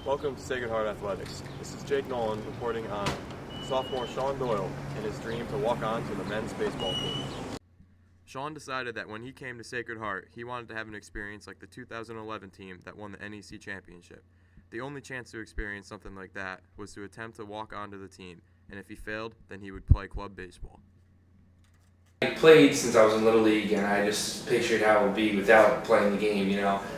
Welcome to Sacred Heart Athletics. This is Jake Nolan reporting on sophomore Sean Doyle and his dream to walk on to the men's baseball team. Sean decided that when he came to Sacred Heart, he wanted to have an experience like the 2011 team that won the NEC championship. The only chance to experience something like that was to attempt to walk onto the team, and if he failed, then he would play club baseball. I played since I was in Little League, and I just pictured how it would be without playing the game,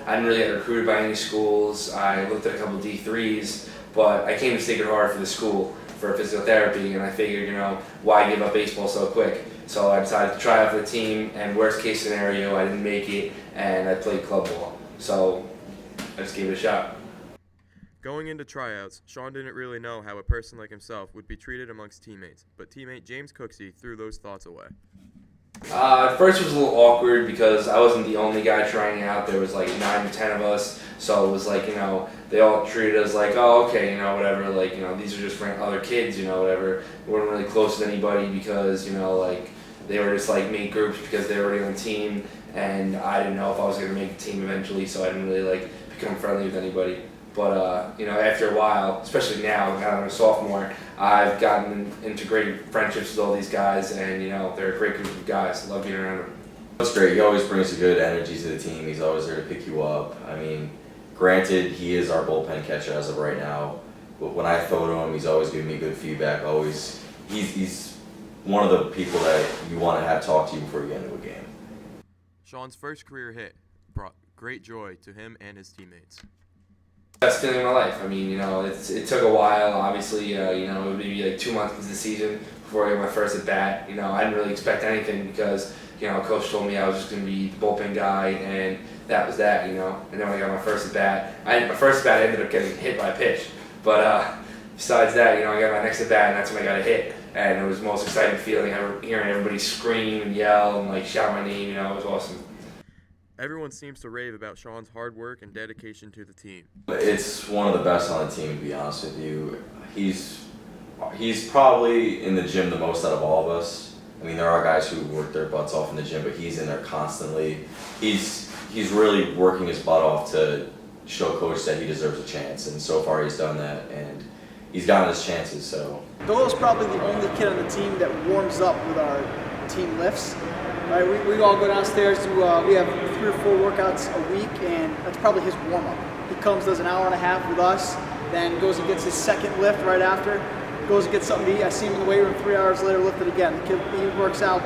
I didn't really get recruited by any schools. I looked at a couple D3s, but I came to Sacred Heart for the school for physical therapy, and I figured, why give up baseball so quick? So I decided to try out for the team, and worst case scenario, I didn't make it, and I played club ball. So I just gave it a shot. Going into tryouts, Sean didn't really know how a person like himself would be treated amongst teammates, but teammate James Cooksey threw those thoughts away. At first it was a little awkward because I wasn't the only guy trying out. There was like 9 to 10 of us, so it was like, they all treated us like, oh, okay, whatever, like, these are just other kids, whatever. We weren't really close to anybody because, they were just like made groups because they were already on the team, and I didn't know if I was going to make the team eventually, so I didn't really become friendly with anybody. But after a while, especially now that I'm a sophomore, I've gotten into great friendships with all these guys, and they're a great group of guys. I love being around them. That's great. He always brings a good energy to the team. He's always there to pick you up. I mean, granted, he is our bullpen catcher as of right now, but when I throw to him, he's always giving me good feedback. Always, he's one of the people that you want to have talk to you before you get into a game. Sean's first career hit brought great joy to him and his teammates. Best feeling of my life. I mean, it took a while. Obviously, it would be like 2 months into the season before I got my first at bat. I didn't really expect anything because, coach told me I was just going to be the bullpen guy, and that was that. And then when I got my first at bat, I ended up getting hit by a pitch. But besides that, I got my next at bat, and that's when I got a hit. And it was the most exciting feeling ever, hearing everybody scream and yell and shout my name. It was awesome. Everyone seems to rave about Sean's hard work and dedication to the team. It's one of the best on the team, to be honest with you. He's probably in the gym the most out of all of us. I mean, there are guys who work their butts off in the gym, but he's in there constantly. He's really working his butt off to show coach that he deserves a chance, and so far he's done that, and he's gotten his chances. So Doyle's probably the only kid on the team that warms up with our team lifts. Right, we all go downstairs to, we have 3 or 4 workouts a week, and that's probably his warm-up. He comes, does an hour and a half with us, then goes and gets his second lift right after, goes and gets something to eat. I see him in the weight room 3 hours later, lifted again. The kid, he works out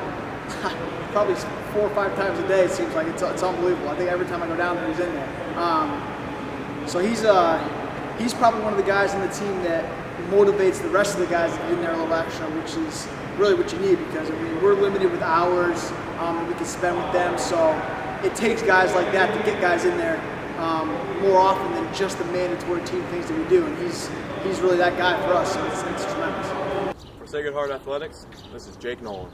probably 4 or 5 times a day, it seems like. It's unbelievable. I think every time I go down there, he's in there. So he's probably one of the guys on the team that motivates the rest of the guys to get in there a little extra, which is really what you need, because we're limited with hours that we can spend with them, so it takes guys like that to get guys in there more often than just the mandatory team things that we do, and he's really that guy for us, so it's tremendous. For Sacred Heart Athletics, this is Jake Nolan.